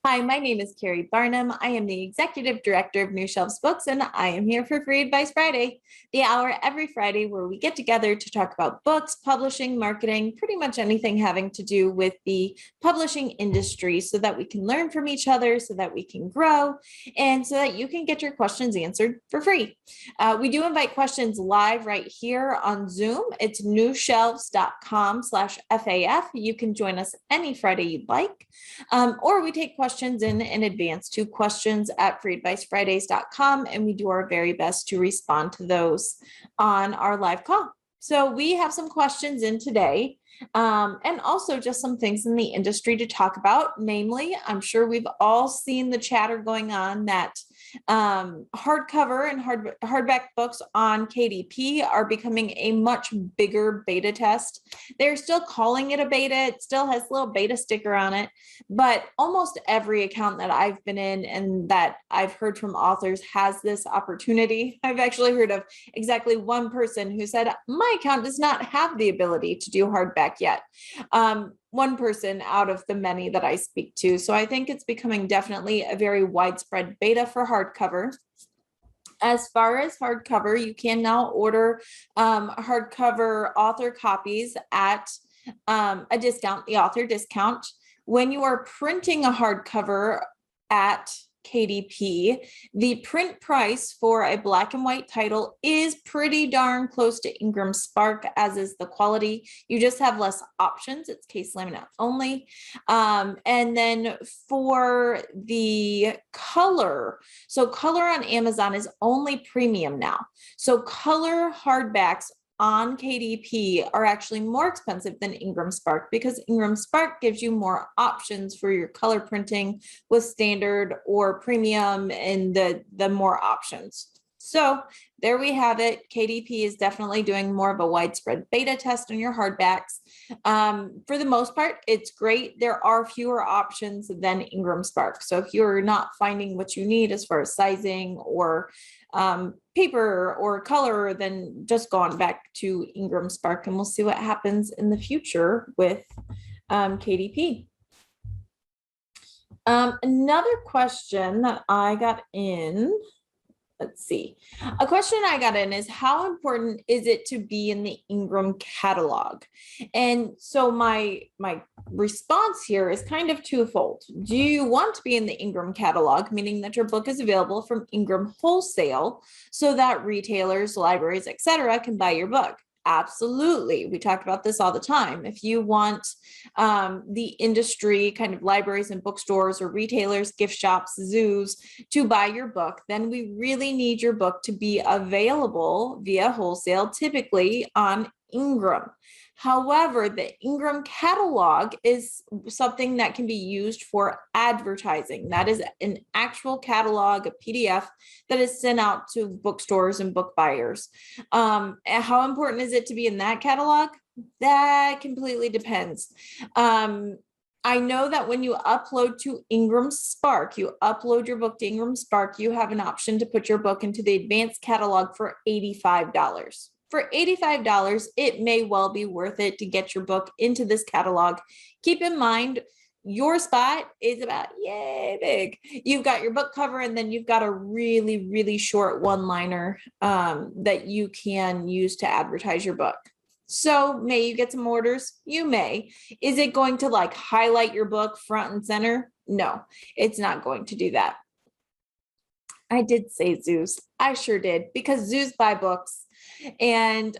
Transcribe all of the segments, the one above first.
Hi, my name is Keri Barnum. I am the Executive Director of New Shelves Books, and I am here for Free Advice Friday, the hour every Friday where we get together to talk about books, publishing, marketing, pretty much anything having to do with the publishing industry so that we can learn from each other, so that we can grow, and so that you can get your questions answered for free. We do invite questions live right here on Zoom. It's newshelves.com/FAF. You can join us any Friday you'd like, or we take questions in advance to questions@freeadvicefridays.com, and we do our very best to respond to those on our live call. So we have some questions in today, and also just some things in the industry to talk about. Namely, I'm sure we've all seen the chatter going on that hardcover and hardback books on KDP are becoming a much bigger beta test. They're still calling it a beta. It still has a little beta sticker on it, but almost every account that I've been in and that I've heard from authors has this opportunity. I've actually heard of exactly one person who said, my account does not have the ability to do hardback yet. One person out of the many that I speak to. So I think it's becoming definitely a very widespread beta for hardcover. As far as hardcover, you can now order hardcover author copies at a discount, the author discount. When you are printing a hardcover at KDP, the print price for a black and white title is pretty darn close to Ingram Spark, as is the quality. You just have less options. It's case laminate only. And then for the color, so color on Amazon is only premium now. So color hardbacks on KDP are actually more expensive than Ingram Spark because Ingram Spark gives you more options for your color printing with standard or premium and the more options. So there we have it. KDP is definitely doing more of a widespread beta test on your hardbacks. For the most part, it's great. There are fewer options than Ingram Spark. So if you're not finding what you need as far as sizing or paper or color, then just go on back to Ingram Spark and we'll see what happens in the future with KDP. Another question that I got in, let's see. A question I got in is, how important is it to be in the Ingram catalog? And so my response here is kind of twofold. Do you want to be in the Ingram catalog, meaning that your book is available from Ingram wholesale so that retailers, libraries, etc., can buy your book? Absolutely. We talk about this all the time. If you want the industry, kind of libraries and bookstores or retailers, gift shops, zoos to buy your book, then we really need your book to be available via wholesale, typically on Ingram. However, the Ingram catalog is something that can be used for advertising. That is an actual catalog, a PDF that is sent out to bookstores and book buyers. And how important is it to be in that catalog? That completely depends. I know that when you upload to Ingram Spark, you upload your book to Ingram Spark, you have an option to put your book into the advanced catalog for $85. For $85, it may well be worth it to get your book into this catalog. Keep in mind, your spot is about yay big. You've got your book cover, and then you've got a really, really short one-liner that you can use to advertise your book. So may you get some orders? You may. Is it going to like highlight your book front and center? No, it's not going to do that. I did say zoos. I sure did, because zoos buy books. And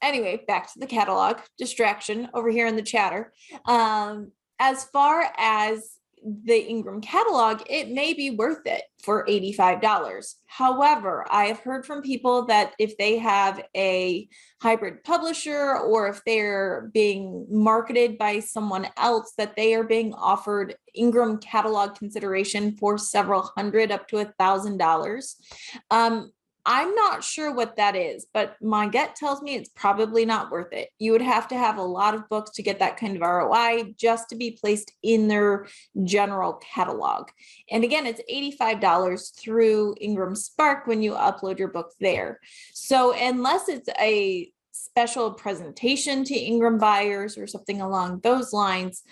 anyway, back to the catalog, distraction over here in the chatter. As far as the Ingram catalog, it may be worth it for $85. However, I have heard from people that if they have a hybrid publisher or if they're being marketed by someone else, that they are being offered Ingram catalog consideration for several hundred up to $1,000. I'm not sure what that is, but my gut tells me it's probably not worth it. You would have to have a lot of books to get that kind of ROI just to be placed in their general catalog. And again, it's $85 through Ingram Spark when you upload your book there. So unless it's a special presentation to Ingram buyers or something along those lines,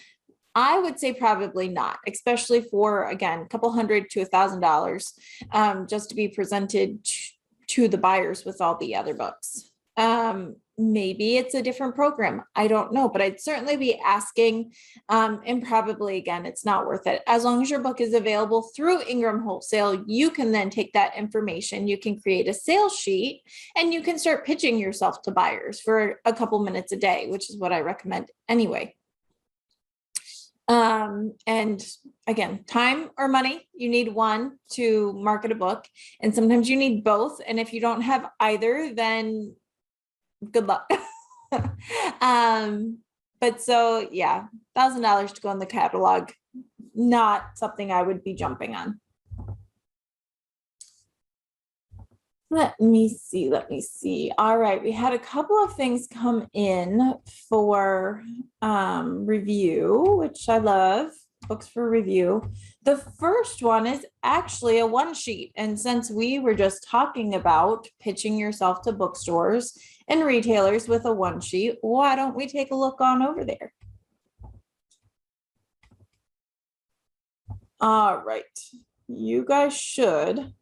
I would say probably not, especially for, again, a couple hundred to $1,000, just to be presented to the buyers with all the other books. Maybe it's a different program. I don't know, but I'd certainly be asking, and probably, again, it's not worth it. As long as your book is available through Ingram Wholesale, you can then take that information, you can create a sales sheet, and you can start pitching yourself to buyers for a couple minutes a day, which is what I recommend anyway. And again, time or money, you need one to market a book, and sometimes you need both. And if you don't have either, then good luck. But so yeah, $1,000 to go in the catalog, not something I would be jumping on. Let me see. All right, we had a couple of things come in for review, which I love, books for review. The first one is actually a one sheet. And since we were just talking about pitching yourself to bookstores and retailers with a one sheet, why don't we take a look on over there? All right, you guys should,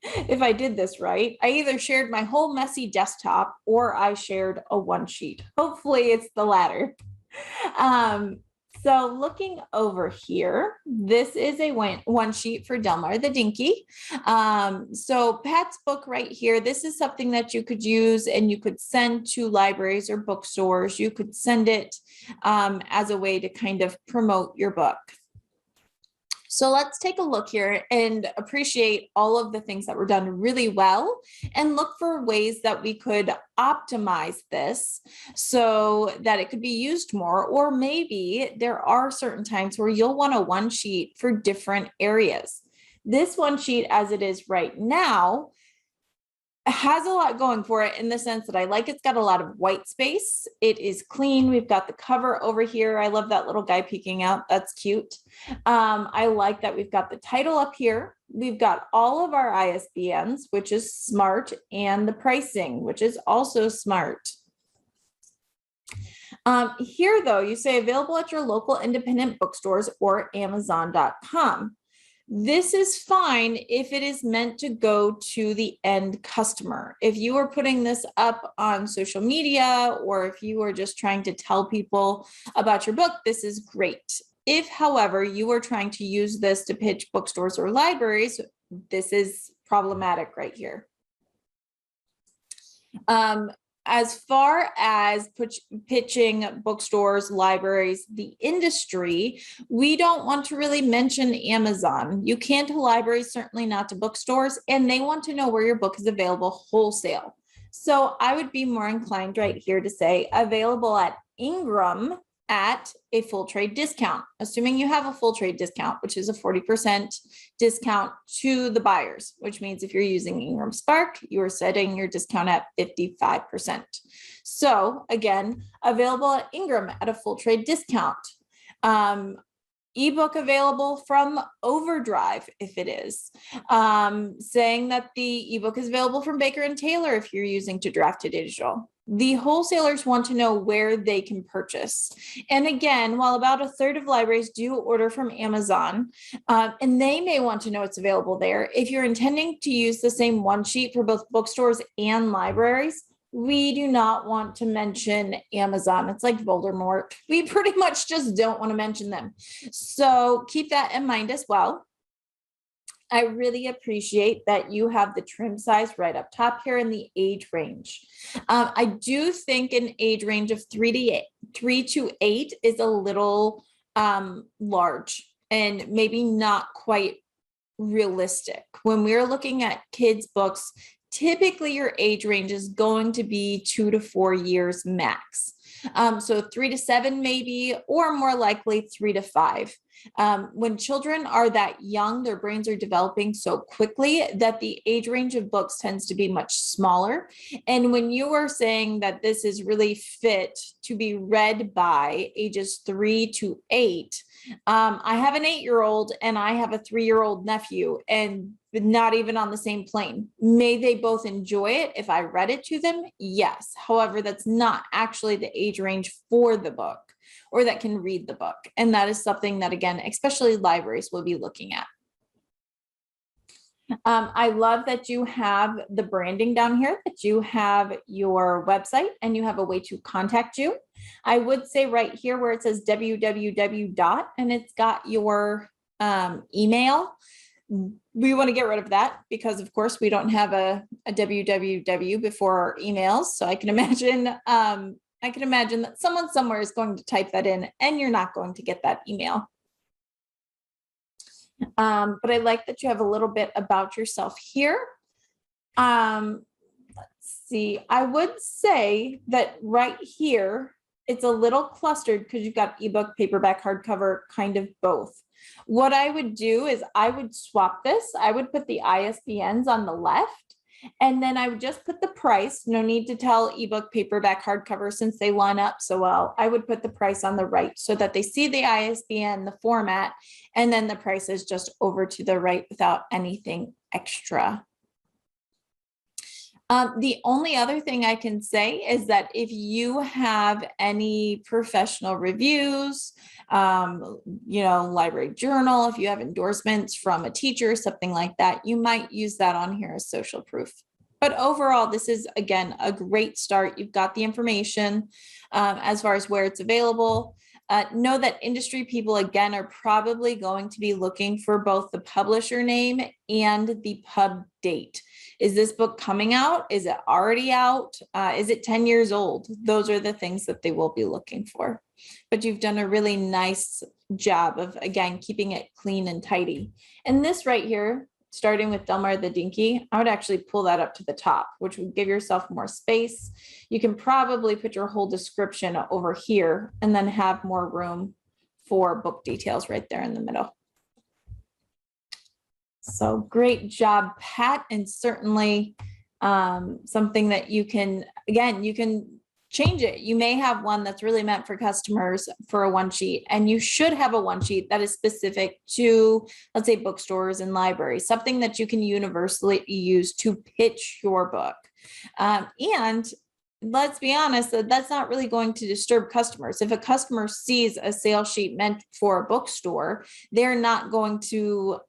if I did this right, I either shared my whole messy desktop or I shared a one sheet. Hopefully it's the latter. So looking over here, this is a one sheet for Delmar the Dinky. So Pat's book right here, this is something that you could use and you could send to libraries or bookstores. You could send it as a way to kind of promote your book. So let's take a look here and appreciate all of the things that were done really well and look for ways that we could optimize this so that it could be used more. Or maybe there are certain times where you'll want a one sheet for different areas. This one sheet as it is right now has a lot going for it in the sense that I like it's got a lot of white space. It is clean. We've got the cover over here. I love that little guy peeking out. That's cute. I like that we've got the title up here. We've got all of our ISBNs, which is smart, and the pricing, which is also smart. Here, though, you say available at your local independent bookstores or Amazon.com. This is fine if it is meant to go to the end customer. If you are putting this up on social media, or if you are just trying to tell people about your book, this is great. If, however, you are trying to use this to pitch bookstores or libraries, this is problematic right here. As far as pitching bookstores, libraries, the industry, we don't want to really mention Amazon. You can to libraries, certainly not to bookstores, and they want to know where your book is available wholesale. So I would be more inclined right here to say available at Ingram at a full trade discount, assuming you have a full trade discount, which is a 40% discount to the buyers, which means if you're using Ingram Spark, you are setting your discount at 55%. So again, available at Ingram at a full trade discount. Ebook available from Overdrive, if it is, saying that the ebook is available from Baker and Taylor if you're using to draft to digital. The wholesalers want to know where they can purchase. And again, while about a third of libraries do order from Amazon, and they may want to know it's available there, if you're intending to use the same one sheet for both bookstores and libraries, we do not want to mention Amazon. It's like Voldemort. We pretty much just don't want to mention them. So keep that in mind as well. I really appreciate that you have the trim size right up top here in the age range. I do think an age range of 3 to 8 is a little large and maybe not quite realistic. When we're looking at kids' books, typically your age range is going to be 2 to 4 years max. So 3 to 7 maybe, or more likely 3 to 5. When children are that young, their brains are developing so quickly that the age range of books tends to be much smaller. And when you are saying that this is really fit to be read by ages 3 to 8, I have an 8-year-old and I have a 3-year-old nephew, and not even on the same plane. May they both enjoy it if I read it to them? Yes. However, that's not actually the age range for the book, or that can read the book. And that is something that, again, especially libraries will be looking at. I love that you have the branding down here, that you have your website and you have a way to contact you. I would say right here where it says www dot and it's got your email. We want to get rid of that because of course we don't have a www before our emails. So I can imagine that someone somewhere is going to type that in and you're not going to get that email. But I like that you have a little bit about yourself here. Let's see, I would say that right here, it's a little clustered because you've got ebook, paperback, hardcover, kind of both. What I would do is I would swap this. I would put the ISBNs on the left. And then I would just put the price. No need to tell ebook, paperback, hardcover since they line up so well. I would put the price on the right so that they see the ISBN, the format, and then the price is just over to the right without anything extra. The only other thing I can say is that if you have any professional reviews, library journal, if you have endorsements from a teacher, something like that, you might use that on here as social proof. But overall, this is, again, a great start. You've got the information as far as where it's available. Know that industry people, again, are probably going to be looking for both the publisher name and the pub date. Is this book coming out? Is it already out? Is it 10 years old? Those are the things that they will be looking for. But you've done a really nice job of, again, keeping it clean and tidy. And this right here, starting with Delmar the Dinky, I would actually pull that up to the top, which would give yourself more space. You can probably put your whole description over here and then have more room for book details right there in the middle. So great job, Pat, and certainly something that you can, again, you can change it. You may have one that's really meant for customers for a one sheet, and you should have a one sheet that is specific to, let's say, bookstores and libraries, something that you can universally use to pitch your book. And let's be honest, that's not really going to disturb customers. If a customer sees a sales sheet meant for a bookstore, they're not going to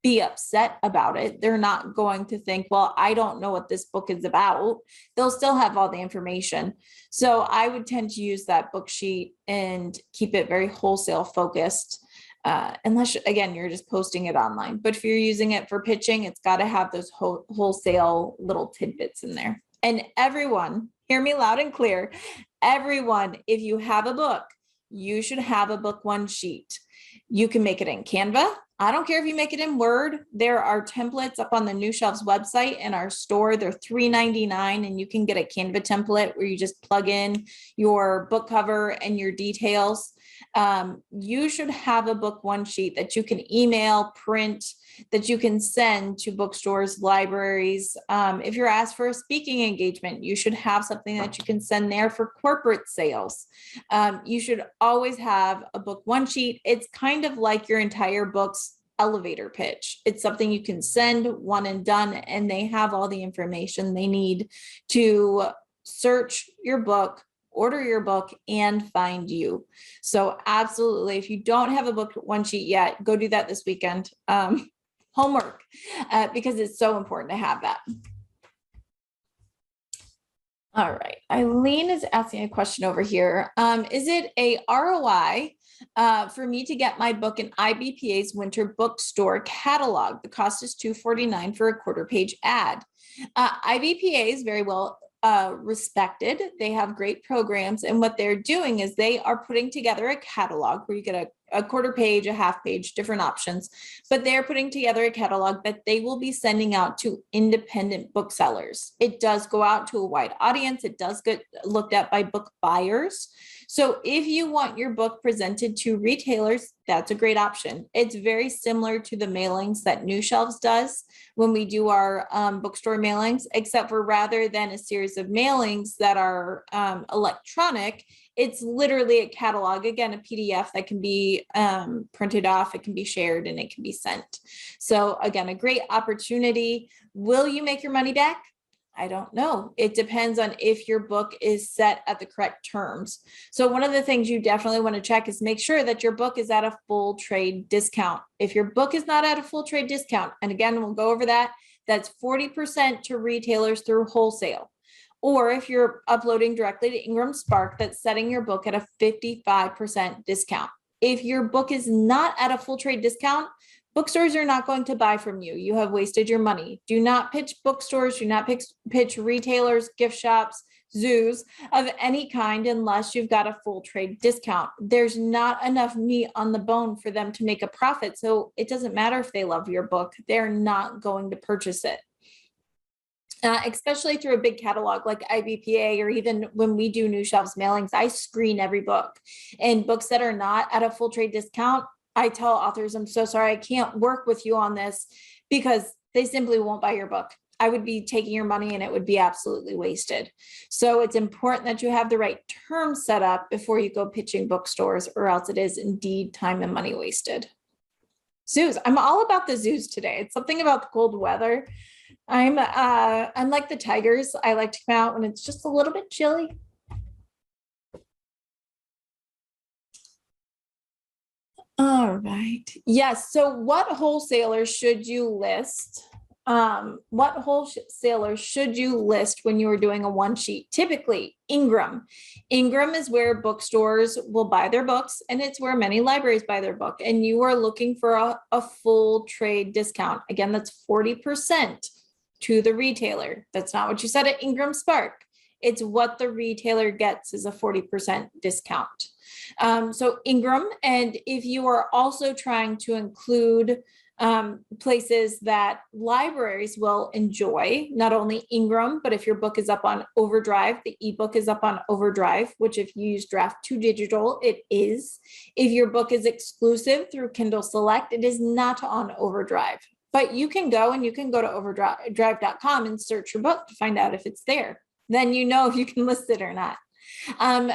be upset about it. They're not going to think, well, I don't know what this book is about. They'll still have all the information. So I would tend to use that book sheet and keep it very wholesale focused. Unless, again, you're just posting it online. But if you're using it for pitching, it's got to have those wholesale little tidbits in there. And everyone, hear me loud and clear, everyone, if you have a book, you should have a book one sheet. You can make it in Canva. I don't care if you make it in Word. There are templates up on the New Shelves website in our store. They're $3.99, and you can get a Canva template where you just plug in your book cover and your details. You should have a book one sheet that you can email, print, that you can send to bookstores, libraries. If you're asked for a speaking engagement, you should have something that you can send there for corporate sales. You should always have a book one sheet. It's kind of like your entire book's elevator pitch. It's something you can send one and done, and they have all the information they need to search your book, order your book, and find you. So absolutely, if you don't have a book one sheet yet, go do that this weekend. Homework, because it's so important to have that. All right, Eileen is asking a question over here. Is it a ROI for me to get my book in IBPA's winter bookstore catalog? The cost is $2.49 for a quarter-page ad. IBPA is very well respected. They have great programs, and what they're doing is they are putting together a catalog where you get a quarter page, a half page, different options, but they're putting together a catalog that they will be sending out to independent booksellers. It does go out to a wide audience. It does get looked at by book buyers. So if you want your book presented to retailers, that's a great option. It's very similar to the mailings that New Shelves does when we do our bookstore mailings, except for rather than a series of mailings that are electronic, it's literally a catalog, again, a PDF that can be printed off, it can be shared, and it can be sent. So again, a great opportunity. Will you make your money back? I don't know. It depends on if your book is set at the correct terms. So one of the things you definitely want to check is make sure that your book is at a full trade discount. If your book is not at a full trade discount, and again, we'll go over that, that's 40% to retailers through wholesale. Or if you're uploading directly to Ingram Spark, that's setting your book at a 55% discount. If your book is not at a full trade discount, bookstores are not going to buy from you. You have wasted your money. Do not pitch bookstores. Do not pitch retailers, gift shops, zoos of any kind unless you've got a full trade discount. There's not enough meat on the bone for them to make a profit. So it doesn't matter if they love your book. They're not going to purchase it. Especially through a big catalog like IBPA, or even when we do new shelves mailings, I screen every book. And books that are not at a full trade discount, I tell authors, I'm so sorry, I can't work with you on this because they simply won't buy your book. I would be taking your money and it would be absolutely wasted. So it's important that you have the right terms set up before you go pitching bookstores, or else it is indeed time and money wasted. Zoos. I'm all about the zoos today. It's something about the cold weather. I'm like the tigers. I like to come out when it's just a little bit chilly. All right. Yes. So what wholesalers should you list? What wholesalers should you list when you are doing a one sheet? Typically, Ingram. Ingram is where bookstores will buy their books, and it's where many libraries buy their book. And you are looking for a full trade discount. Again, that's 40% to the retailer. That's not what you said at Ingram Spark. It's what the retailer gets is a 40% discount. So Ingram, and if you are also trying to include places that libraries will enjoy, not only Ingram, but if your book is up on Overdrive, the ebook is up on Overdrive, which if you use Draft to Digital, it is. If your book is exclusive through Kindle Select, it is not on Overdrive. But you can go to overdrive.com and search your book to find out if it's there. Then you know if you can list it or not.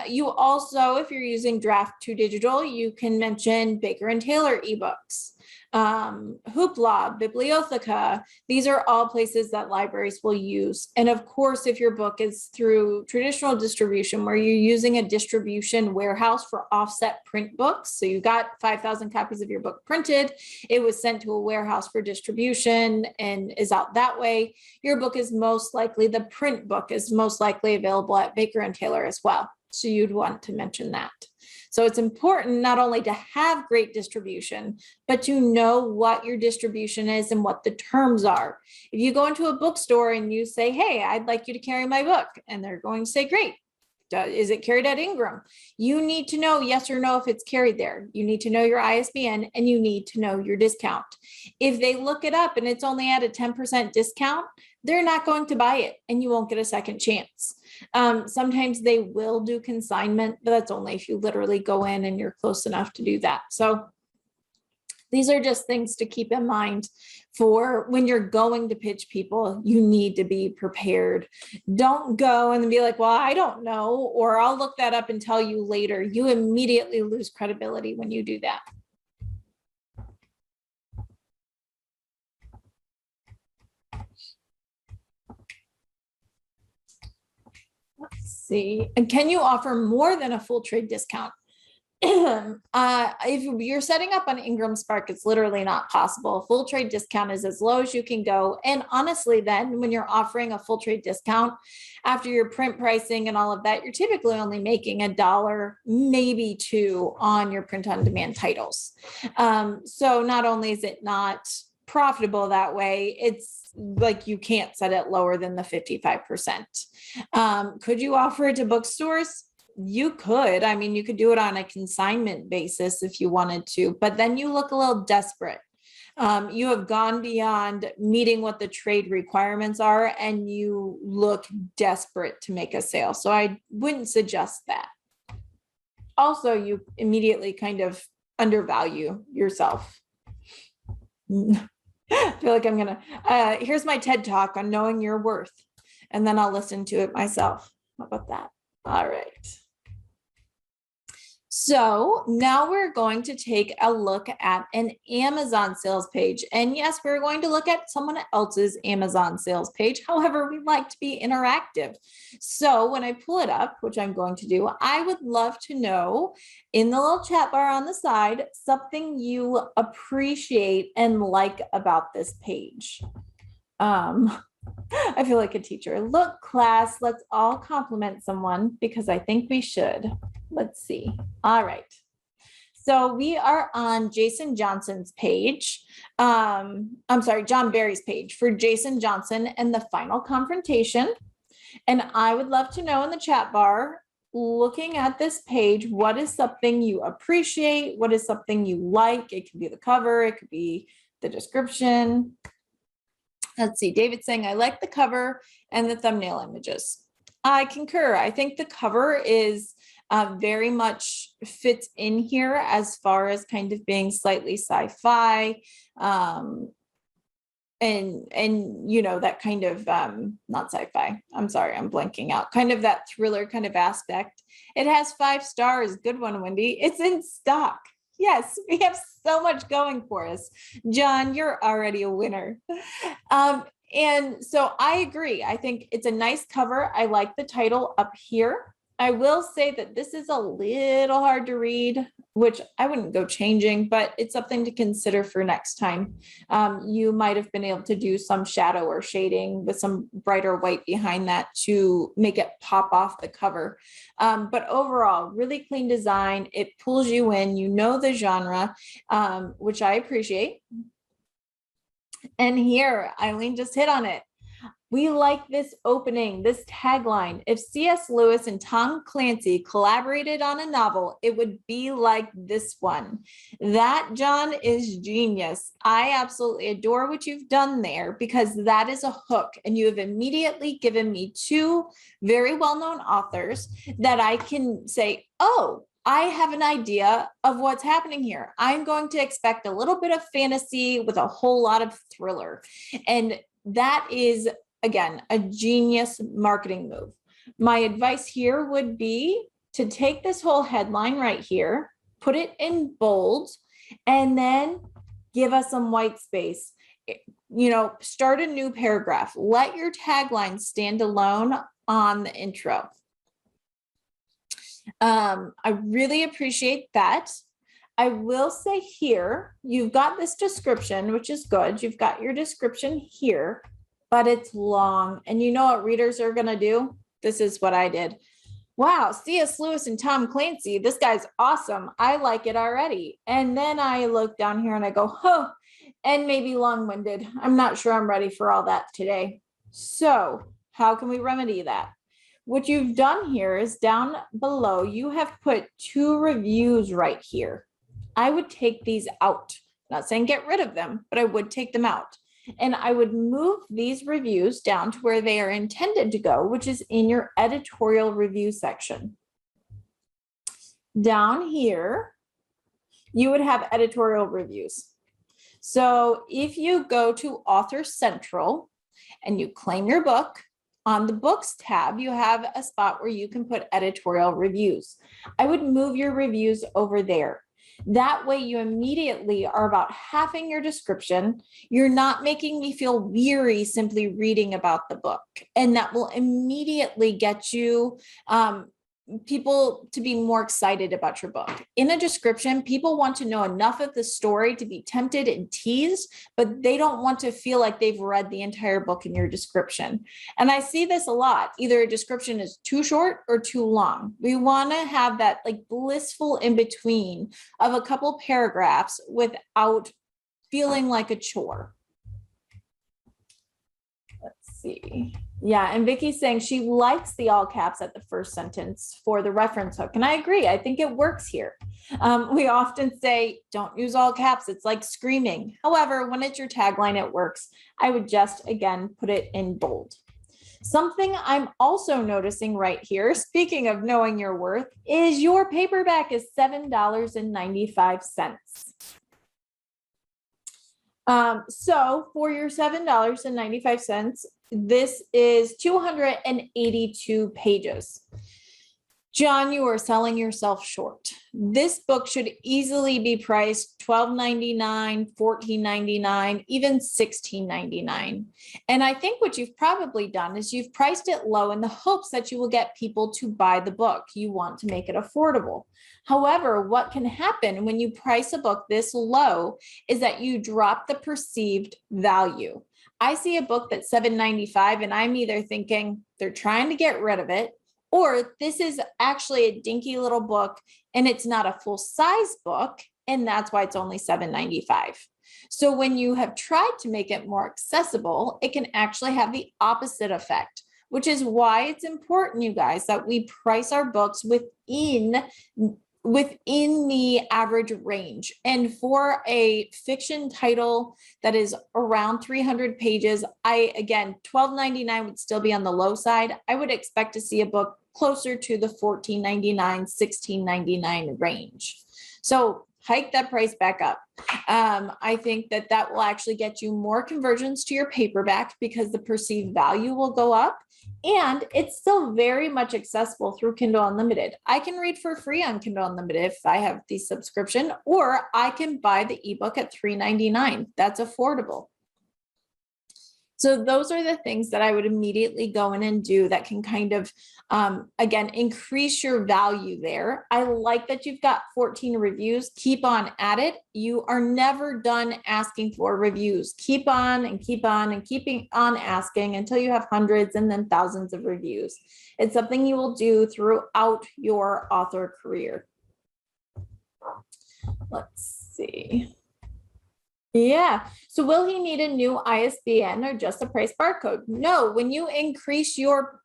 You also, if you're using Draft to Digital, you can mention Baker and Taylor ebooks, Hoopla, Bibliotheca. These are all places that libraries will use. And of course, if your book is through traditional distribution, where you're using a distribution warehouse for offset print books, so you got 5,000 copies of your book printed, it was sent to a warehouse for distribution and is out that way, your book is most likely, the print book is most likely available at Baker and Taylor as well. So you'd want to mention that. So it's important not only to have great distribution, but to know what your distribution is and what the terms are. If you go into a bookstore and you say, hey, I'd like you to carry my book, and they're going to say, great. Is it carried at Ingram? You need to know yes or no if it's carried there. You need to know your ISBN, and you need to know your discount. If they look it up and it's only at a 10% discount, they're not going to buy it, and you won't get a second chance. Sometimes they will do consignment, but that's only if you literally go in and you're close enough to do that. So these are just things to keep in mind for when you're going to pitch people. You need to be prepared. Don't go and be like, well, I don't know, or I'll look that up and tell you later. You immediately lose credibility when you do that. Let's see. And can you offer more than a full trade discount? If you're setting up on Ingram Spark, it's literally not possible. A full trade discount is as low as you can go. And honestly, then when you're offering a full trade discount, after your print pricing and all of that, you're typically only making $1, maybe $2 on your print on demand titles. So not only is it not profitable that way, it's like you can't set it lower than the 55%. Could you offer it to bookstores? You could. I mean, you could do it on a consignment basis if you wanted to, but then you look a little desperate. You have gone beyond meeting what the trade requirements are, and you look desperate to make a sale. So I wouldn't suggest that. Also, you immediately kind of undervalue yourself. I feel like I'm gonna, here's my TED talk on knowing your worth, and then I'll listen to it myself. How about that? All right. So now we're going to take a look at an Amazon sales page. And yes, we're going to look at someone else's Amazon sales page. However, we like to be interactive. So when I pull it up, which I'm going to do, I would love to know in the little chat bar on the side, something you appreciate and like about this page. I feel like a teacher. Look, class, let's all compliment someone because I think we should. Let's see. All right. So we are on Jason Johnson's page. I'm sorry, John Barry's page for Jason Johnson and the Final Confrontation. And I would love to know in the chat bar, looking at this page, what is something you appreciate? What is something you like? It could be the cover. It could be the description. Let's see, David's saying, I like the cover and the thumbnail images. I concur. I think the cover is very much fits in here as far as kind of being slightly sci-fi. And you know, that kind of, not sci-fi, I'm sorry, I'm blanking out, kind of that thriller kind of aspect. It has 5 stars. Good one, Wendy. It's in stock. Yes, we have so much going for us. John, you're already a winner. And so I agree. I think it's a nice cover. I like the title up here. I will say that this is a little hard to read, which I wouldn't go changing, but it's something to consider for next time. You might have been able to do some shadow or shading with some brighter white behind that to make it pop off the cover. But overall, really clean design. It pulls you in, you know the genre, which I appreciate. And here, Eileen just hit on it. We like this opening, this tagline. If C.S. Lewis and Tom Clancy collaborated on a novel, it would be like this one. That, John, is genius. I absolutely adore what you've done there because that is a hook. And you have immediately given me 2 very well-known authors that I can say, oh, I have an idea of what's happening here. I'm going to expect a little bit of fantasy with a whole lot of thriller. And that is, again, a genius marketing move. My advice here would be to take this whole headline right here, put it in bold, and then give us some white space. You know, start a new paragraph. Let your tagline stand alone on the intro. I really appreciate that. I will say here, you've got this description, which is good. You've got your description here, but it's long. And you know what readers are going to do? This is what I did. Wow, C.S. Lewis and Tom Clancy, this guy's awesome. I like it already. And then I look down here and I go, oh, and maybe long-winded. I'm not sure I'm ready for all that today. So how can we remedy that? What you've done here is down below, you have put 2 reviews right here. I would take these out. I'm not saying get rid of them, but I would take them out. And I would move these reviews down to where they are intended to go, which is in your editorial review section. Down here, you would have editorial reviews. So if you go to Author Central and you claim your book, on the books tab, you have a spot where you can put editorial reviews. I would move your reviews over there. That way you immediately are about halving your description. You're not making me feel weary simply reading about the book. And that will immediately get you people to be more excited about your book. In a description, people want to know enough of the story to be tempted and teased, but they don't want to feel like they've read the entire book in your description. And I see this a lot. Either a description is too short or too long. We want to have that like blissful in between of a couple paragraphs without feeling like a chore. Let's see. Yeah, and Vicky's saying she likes the all caps at the first sentence for the reference hook. And I agree. I think it works here. We often say, don't use all caps. It's like screaming. However, when it's your tagline, it works. I would just, again, put it in bold. Something I'm also noticing right here, speaking of knowing your worth, is your paperback is $7.95. So for your $7.95, this is 282 pages. John, you are selling yourself short. This book should easily be priced $12.99, $14.99, even $16.99. And I think what you've probably done is you've priced it low in the hopes that you will get people to buy the book. You want to make it affordable. However, what can happen when you price a book this low is that you drop the perceived value. I see a book that's $7.95 and I'm either thinking they're trying to get rid of it, or this is actually a dinky little book and it's not a full size book, and that's why it's only $7.95. So when you have tried to make it more accessible, it can actually have the opposite effect, which is why it's important, you guys, that we price our books within the average range. And for a fiction title that is around 300 pages, again, $12.99 would still be on the low side. I would expect to see a book closer to the $14.99, $16.99 range. So hike that price back up. I think that will actually get you more conversions to your paperback because the perceived value will go up. And it's still very much accessible through Kindle Unlimited. I can read for free on Kindle Unlimited if I have the subscription, or I can buy the ebook at $3.99. That's affordable. So those are the things that I would immediately go in and do that can kind of, again, increase your value there. I like that you've got 14 reviews. Keep on at it. You are never done asking for reviews. Keep on and keep on and keeping on asking until you have hundreds and then thousands of reviews. It's something you will do throughout your author career. Let's see. Yeah. So will he need a new ISBN or just a price barcode? No, when you increase your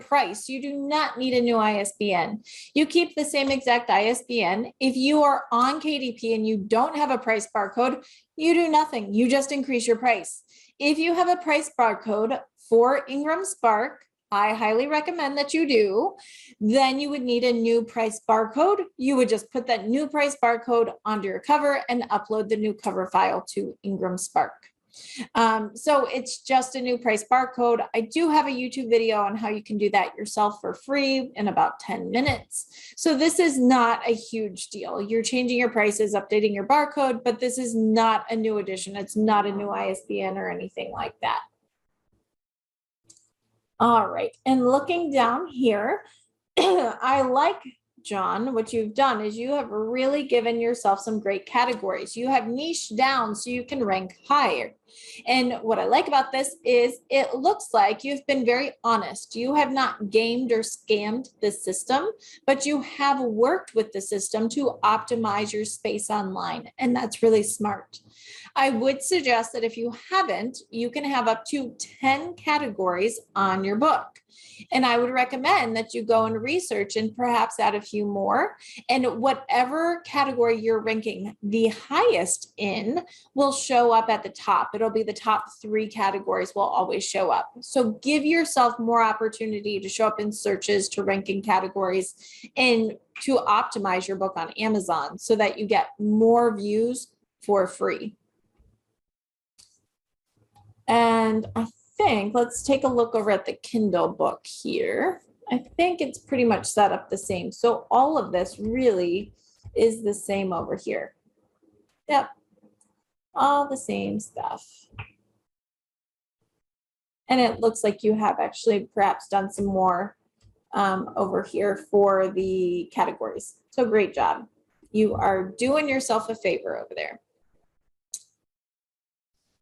price, you do not need a new ISBN. You keep the same exact ISBN. If you are on KDP and you don't have a price barcode, you do nothing. You just increase your price. If you have a price barcode for Ingram Spark, I highly recommend that you do, then you would need a new price barcode. You would just put that new price barcode onto your cover and upload the new cover file to Ingram Spark. So it's just a new price barcode. I do have a YouTube video on how you can do that yourself for free in about 10 minutes. So this is not a huge deal. You're changing your prices, updating your barcode, but this is not a new edition. It's not a new ISBN or anything like that. All right, and looking down here, I like, John, what you've done is you have really given yourself some great categories. You have niched down so you can rank higher. And what I like about this is it looks like you've been very honest. You have not gamed or scammed the system, but you have worked with the system to optimize your space online. And that's really smart. I would suggest that if you haven't, you can have up to 10 categories on your book. And I would recommend that you go and research and perhaps add a few more. And whatever category you're ranking the highest in will show up at the top. It'll be the top 3 categories will always show up. So give yourself more opportunity to show up in searches, to ranking categories, and to optimize your book on Amazon so that you get more views for free. And I think, let's take a look over at the Kindle book here. I think it's pretty much set up the same. So all of this really is the same over here. Yep, all the same stuff. And it looks like you have actually perhaps done some more over here for the categories. So great job. You are doing yourself a favor over there.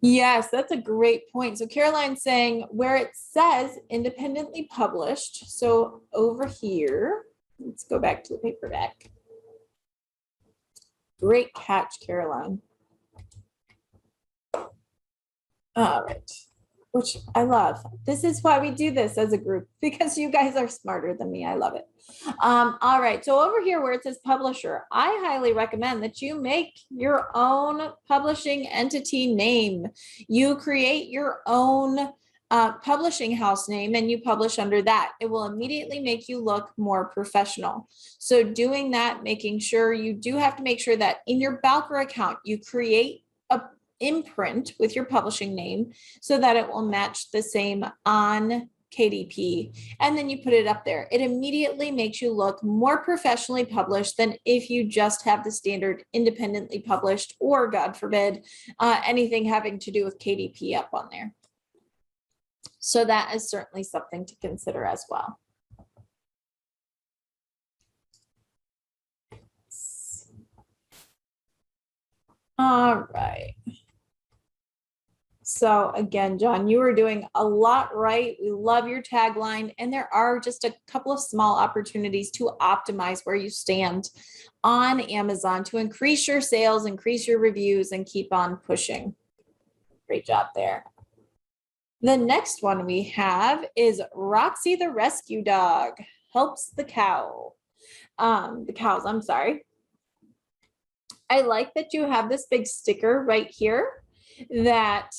Yes, that's a great point. So Caroline's saying where it says independently published. So over here, let's go back to the paperback. Great catch, Caroline. All right, which I love. This is why we do this as a group, because you guys are smarter than me. I love it. All right, so over here where it says publisher, I highly recommend that you make your own publishing entity name. You create your own publishing house name and you publish under that. It will immediately make you look more professional. So doing that, making sure you do have to make sure that in your Barcode account, you create a imprint with your publishing name so that it will match the same on KDP, and then you put it up there. It immediately makes you look more professionally published than if you just have the standard independently published, or God forbid, anything having to do with KDP up on there. So that is certainly something to consider as well. All right. So again, John, you are doing a lot right. We love your tagline, and there are just a couple of small opportunities to optimize where you stand on Amazon to increase your sales, increase your reviews, and keep on pushing. Great job there. The next one we have is Roxy the Rescue Dog helps the cows, I'm sorry. I like that you have this big sticker right here that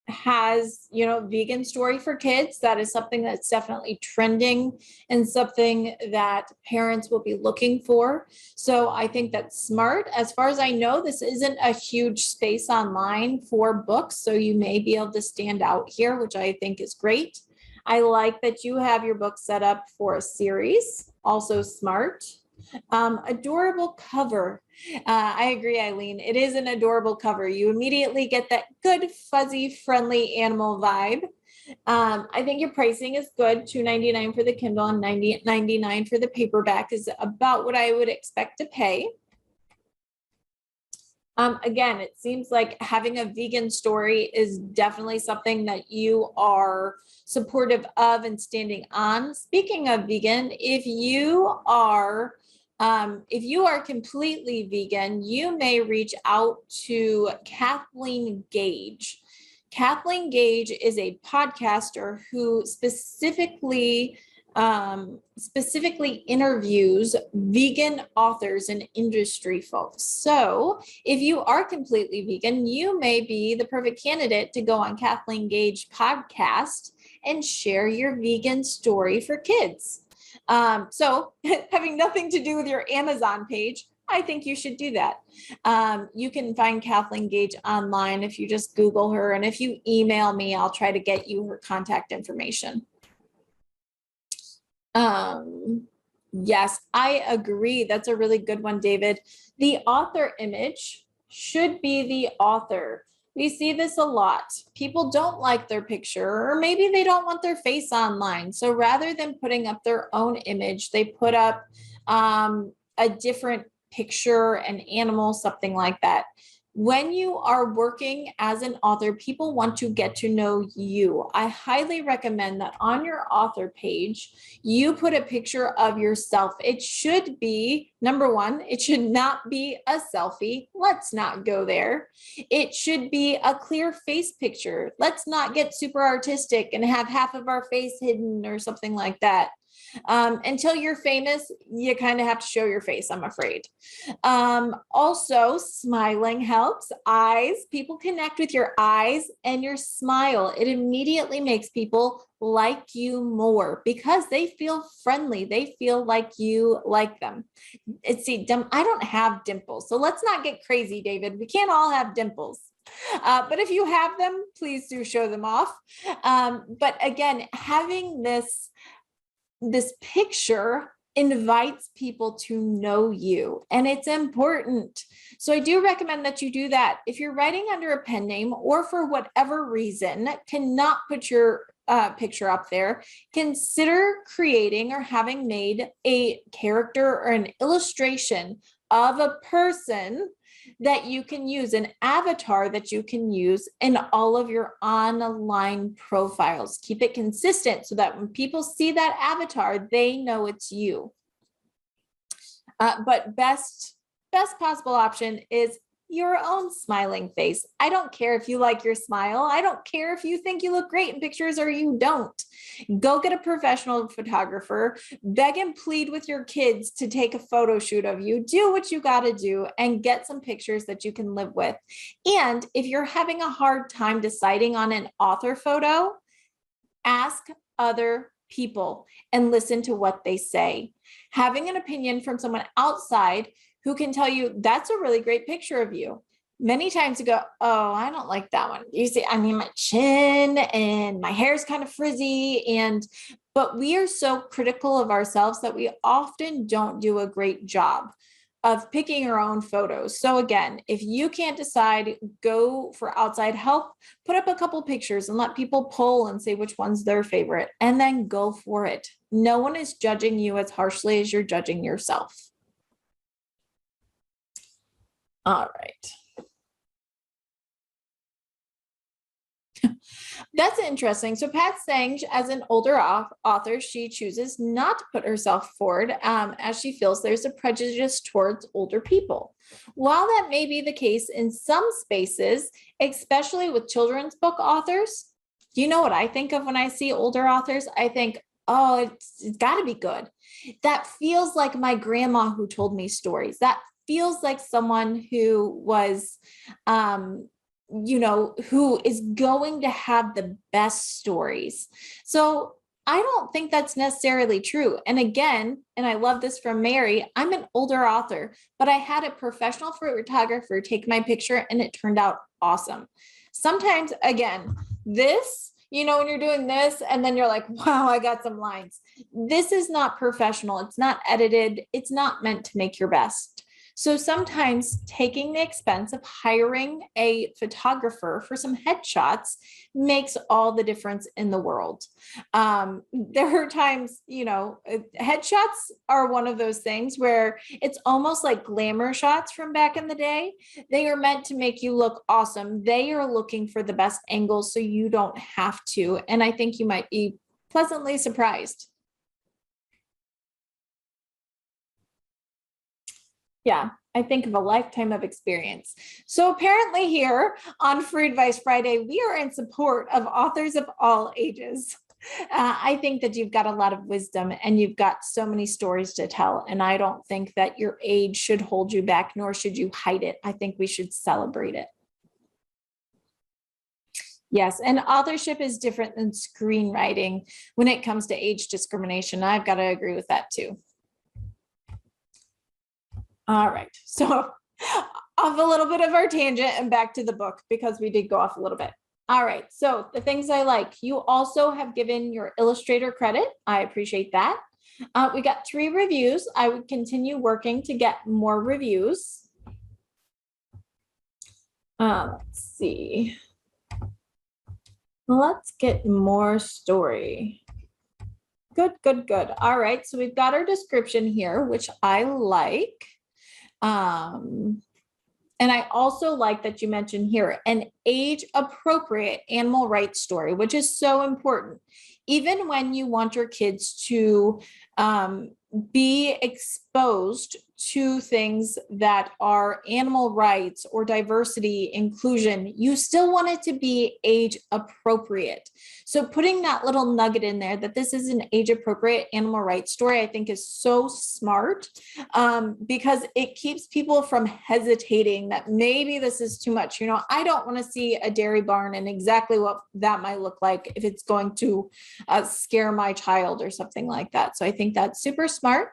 has, vegan story for kids. That is something that's definitely trending and something that parents will be looking for. So I think that's smart. As far as I know, this isn't a huge space online for books, so you may be able to stand out here, which I think is great. I like that you have your book set up for a series, also smart. Adorable cover. I agree, Eileen. It is an adorable cover. You immediately get that good, fuzzy, friendly animal vibe. I think your pricing is good. $2.99 for the Kindle and $99 for the paperback is about what I would expect to pay. Again, it seems like having a vegan story is definitely something that you are supportive of and standing on. Speaking of vegan, if you are completely vegan, you may reach out to Kathleen Gage. Kathleen Gage is a podcaster who specifically interviews vegan authors and industry folks. So if you are completely vegan, you may be the perfect candidate to go on Kathleen Gage podcast and share your vegan story for kids. So having nothing to do with your Amazon page, I think you should do that. You can find Kathleen Gage online if you just Google her, and if you email me, I'll try to get you her contact information. Yes, I agree. That's a really good one, David. The author image should be the author. We see this a lot. People don't like their picture, or maybe they don't want their face online. So rather than putting up their own image, they put up a different picture, an animal, something like that. When you are working as an author, people want to get to know you. I highly recommend that on your author page, you put a picture of yourself. It should be, number one, it should not be a selfie. Let's not go there. It should be a clear face picture. Let's not get super artistic and have half of our face hidden or something like that. Until you're famous, you kind of have to show your face, I'm afraid. Also, smiling helps. Eyes, people connect with your eyes and your smile. It immediately makes people like you more because they feel friendly. They feel like you like them. See, I don't have dimples, so let's not get crazy, David. We can't all have dimples. But if you have them, please do show them off. But again, having this picture invites people to know you, and it's important. So I do recommend that you do that. If you're writing under a pen name, or for whatever reason cannot put your picture up there, consider creating or having made a character or an illustration of a person that you can use, an avatar that you can use in all of your online profiles. Keep it consistent so that when people see that avatar, they know it's you. But best possible option is your own smiling face. I don't care if you like your smile. I don't care if you think you look great in pictures or you don't. Go get a professional photographer, beg and plead with your kids to take a photo shoot of you, do what you got to do, and get some pictures that you can live with. And if you're having a hard time deciding on an author photo, ask other people and listen to what they say. Having an opinion from someone outside who can tell you, that's a really great picture of you, many times you go, oh, I don't like that one. You see, I mean, my chin and my hair is kind of frizzy. But we are so critical of ourselves that we often don't do a great job of picking our own photos. So again, if you can't decide, go for outside help, put up a couple pictures and let people poll and say which one's their favorite, and then go for it. No one is judging you as harshly as you're judging yourself. All right. That's interesting. So Pat's saying as an older author, she chooses not to put herself forward as she feels there's a prejudice towards older people. While that may be the case in some spaces, especially with children's book authors, you know what I think of when I see older authors? I think, oh, it's got to be good. That feels like my grandma who told me stories. That feels like someone who was who is going to have the best stories. So I don't think that's necessarily true. And again, and I love this from Mary, I'm an older author, but I had a professional photographer take my picture and it turned out awesome. Sometimes, again, this, when you're doing this and then you're like, wow, I got some lines. This is not professional. It's not edited. It's not meant to make your best. So sometimes taking the expense of hiring a photographer for some headshots makes all the difference in the world. There are times, headshots are one of those things where it's almost like glamour shots from back in the day. They are meant to make you look awesome. They are looking for the best angles so you don't have to. And I think you might be pleasantly surprised. Yeah, I think of a lifetime of experience. So apparently here on Free Advice Friday, we are in support of authors of all ages. I think that you've got a lot of wisdom and you've got so many stories to tell. And I don't think that your age should hold you back, nor should you hide it. I think we should celebrate it. Yes, and authorship is different than screenwriting when it comes to age discrimination. I've got to agree with that too. All right, so off a little bit of our tangent and back to the book because we did go off a little bit. All right, so the things I like, you also have given your illustrator credit. I appreciate that. We got 3 reviews. I would continue working to get more reviews. Let's see. Let's get more story. Good, good, good. All right, so we've got our description here, which I like. And I also like that you mentioned here an age appropriate animal rights story, which is so important. Even when you want your kids to be exposed to things that are animal rights or diversity, inclusion, you still want it to be age appropriate. So putting that little nugget in there that this is an age appropriate animal rights story, I think is so smart because it keeps people from hesitating that maybe this is too much. I don't want to see a dairy barn and exactly what that might look like if it's going to scare my child or something like that. So I think that's super smart.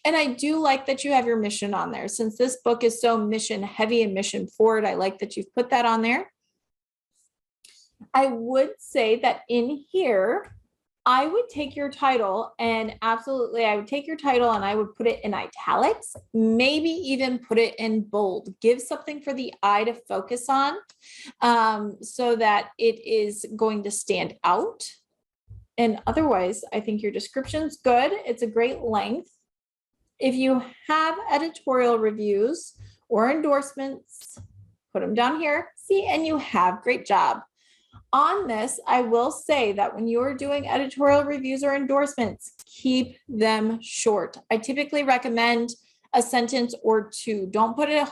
And I do like that you have your mission on there. Since this book is so mission heavy and mission forward, I like that you've put that on there. I would say that in here, I would take your title and absolutely, I would take your title and I would put it in italics, maybe even put it in bold, give something for the eye to focus on so that it is going to stand out. And otherwise, I think your description's good. It's a great length. If you have editorial reviews or endorsements, put them down here. See, and you have great job. On this, I will say that when you're doing editorial reviews or endorsements, keep them short. I typically recommend a sentence or 2. Don't put a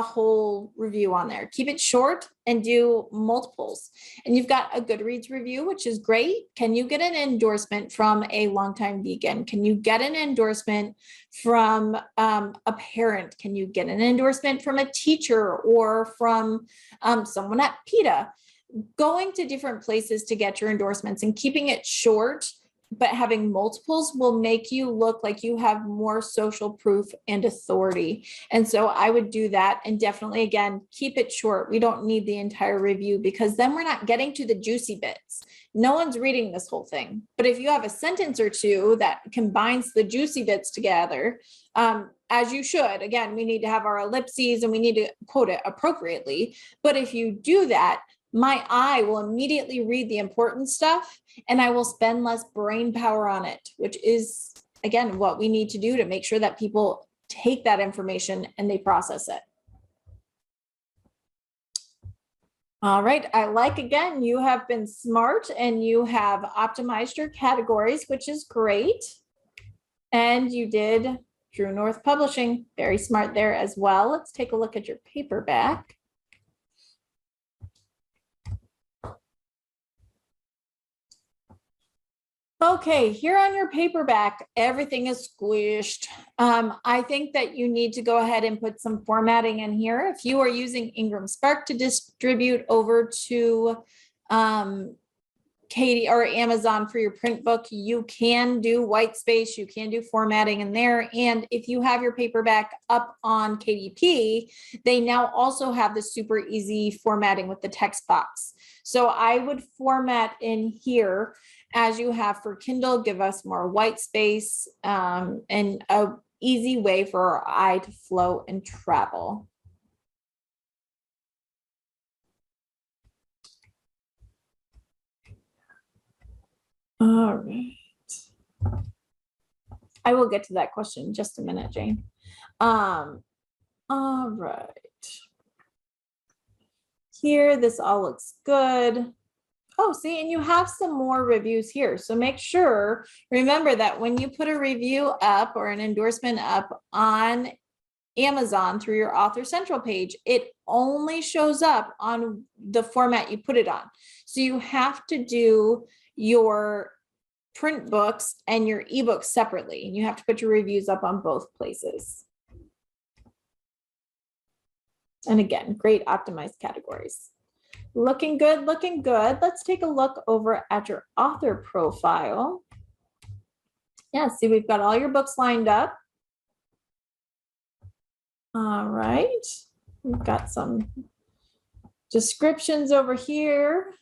whole review on there. Keep it short and do multiples. And you've got a Goodreads review, which is great. Can you get an endorsement from a longtime vegan? Can you get an endorsement from a parent? Can you get an endorsement from a teacher or from someone at PETA? Going to different places to get your endorsements and keeping it short but having multiples will make you look like you have more social proof and authority. And so I would do that, and definitely, again, keep it short. We don't need the entire review, because then we're not getting to the juicy bits. No one's reading this whole thing. But if you have a sentence or two that combines the juicy bits together, as you should, again, we need to have our ellipses and we need to quote it appropriately. But if you do that, my eye will immediately read the important stuff, and I will spend less brain power on it, which is, again, what we need to do to make sure that people take that information and they process it. All right, again, you have been smart and you have optimized your categories, which is great. And you did True North Publishing, very smart there as well. Let's take a look at your paperback. Okay, here on your paperback, everything is squished. I think that you need to go ahead and put some formatting in here. If you are using Ingram Spark to distribute over to Katie or Amazon for your print book, you can do white space, you can do formatting in there. And if you have your paperback up on KDP, they now also have the super easy formatting with the text box. So I would format in here as you have for Kindle, give us more white space, and a easy way for our eye to flow and travel. All right. I will get to that question in just a minute, Jane. All right. Here, this all looks good. Oh, see, and you have some more reviews here. So make sure, remember that when you put a review up or an endorsement up on Amazon through your Author Central page, it only shows up on the format you put it on. So you have to do your print books and your ebooks separately, and you have to put your reviews up on both places. And again, great optimized categories. Looking good, looking good. Let's take a look over at your author profile. Yeah, see, we've got all your books lined up. All right, we've got some descriptions over here.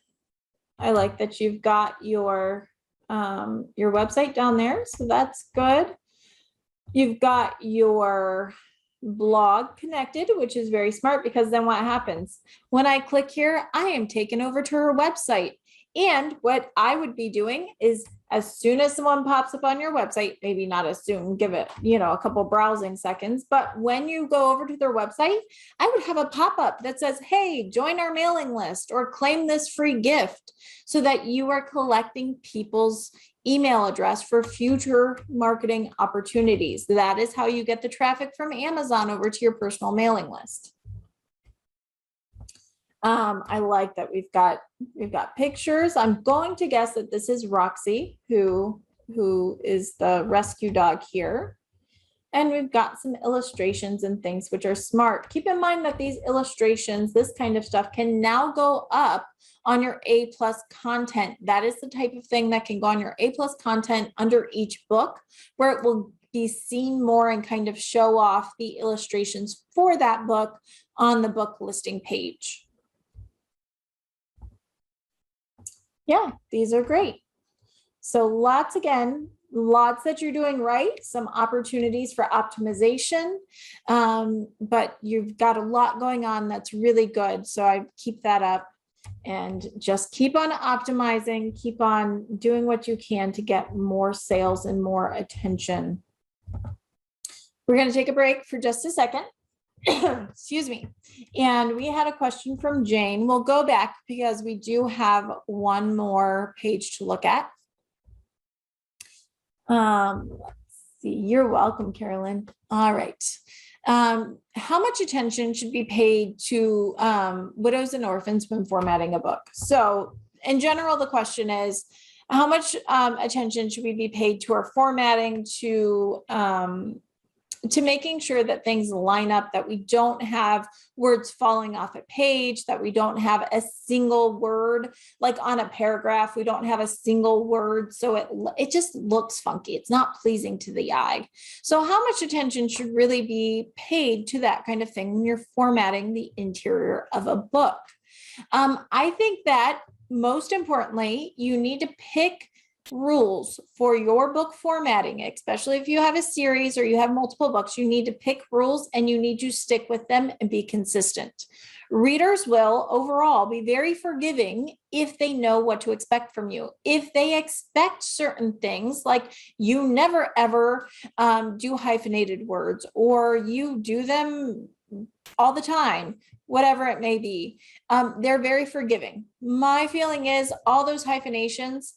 I like that you've got your website down there, so that's good. You've got your blog connected, which is very smart, because then what happens when I click here, I am taken over to her website. And what I would be doing is, as soon as someone pops up on your website, maybe not as soon, give it, a couple browsing seconds, but when you go over to their website, I would have a pop-up that says, hey, join our mailing list or claim this free gift, so that you are collecting people's email address for future marketing opportunities. That is how you get the traffic from Amazon over to your personal mailing list. I like that we've got pictures. I'm going to guess that this is Roxy, who is the rescue dog here. And we've got some illustrations and things which are smart. Keep in mind that these illustrations, this kind of stuff, can now go up on your A+ content. That is the type of thing that can go on your A+ content under each book, where it will be seen more and kind of show off the illustrations for that book on the book listing page. Yeah, these are great. So lots that you're doing right, some opportunities for optimization, but you've got a lot going on that's really good. So I keep that up and just keep on optimizing, keep on doing what you can to get more sales and more attention. We're going to take a break for just a second. Excuse me. And we had a question from Jane. We'll go back because we do have one more page to look at. Let's see. You're welcome, Carolyn. All right. How much attention should be paid to widows and orphans when formatting a book? So in general, the question is, how much attention should we be paid to our formatting, to to making sure that things line up, that we don't have words falling off a page, that we don't have a single word, like on a paragraph, we don't have a single word. So it just looks funky. It's not pleasing to the eye. So how much attention should really be paid to that kind of thing when you're formatting the interior of a book? I think that most importantly, you need to pick rules for your book formatting, especially if you have a series or you have multiple books. You need to pick rules and you need to stick with them and be consistent. Readers will overall be very forgiving if they know what to expect from you. If they expect certain things, like you never ever do hyphenated words, or you do them all the time, whatever it may be, they're very forgiving. My feeling is all those hyphenations,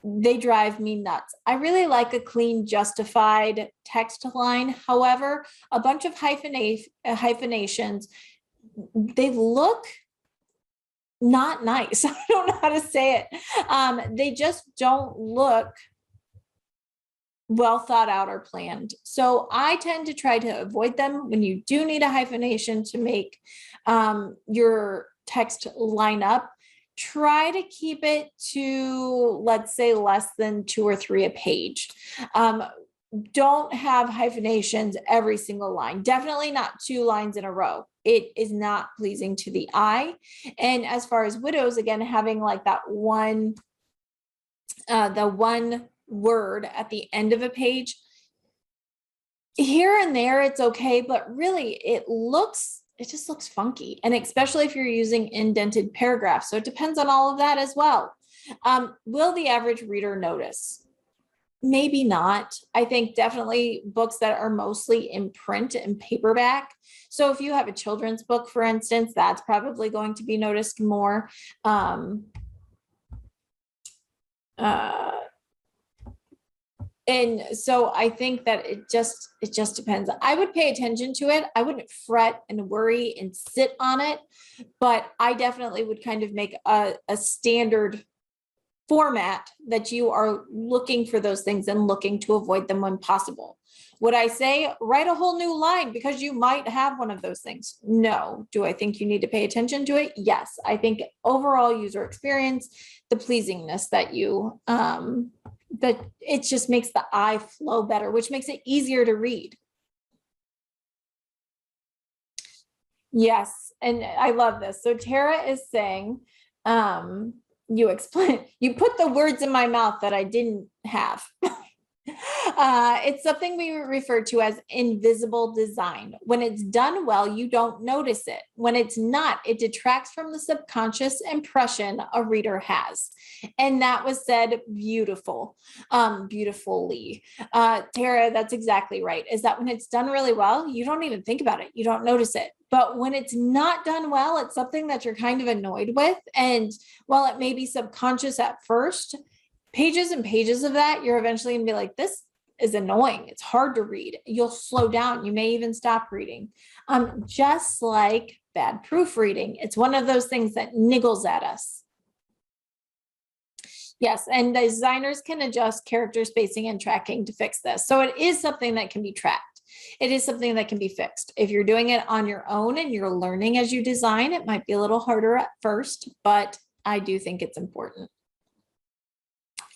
they drive me nuts. I really like a clean, justified text line. However, a bunch of hyphenations, they look not nice. I don't know how to say it. They just don't look well thought out or planned. So I tend to try to avoid them. When you do need a hyphenation to make your text line up, try to keep it to, let's say, less than 2 or 3 a page. Don't have hyphenations every single line. Definitely not 2 lines in a row. It is not pleasing to the eye. And as far as widows, again, having like that the one word at the end of a page, here and there, it's okay, but really it just looks funky. And especially if you're using indented paragraphs. So it depends on all of that as well. Will the average reader notice? Maybe not. I think definitely books that are mostly in print and paperback. So if you have a children's book, for instance, that's probably going to be noticed more. And so I think that it just depends. I would pay attention to it. I wouldn't fret and worry and sit on it, but I definitely would kind of make a standard format that you are looking for those things and looking to avoid them when possible. Would I say write a whole new line because you might have one of those things? No. Do I think you need to pay attention to it? Yes. I think overall user experience, the pleasingness that you, that it just makes the eye flow better, which makes it easier to read. Yes. And I love this. So Tara is saying, you put the words in my mouth that I didn't have. It's something we refer to as invisible design. When it's done well, you don't notice it. When it's not, it detracts from the subconscious impression a reader has. And that was said beautifully. Tara, that's exactly right. Is that when it's done really well, you don't even think about it. You don't notice it. But when it's not done well, it's something that you're kind of annoyed with. And while it may be subconscious at first, pages and pages of that, you're eventually gonna be like, this is annoying. It's hard to read. You'll slow down. You may even stop reading. Just like bad proofreading. It's one of those things that niggles at us. Yes, and designers can adjust character spacing and tracking to fix this. So it is something that can be tracked. It is something that can be fixed. If you're doing it on your own and you're learning as you design, it might be a little harder at first, but I do think it's important.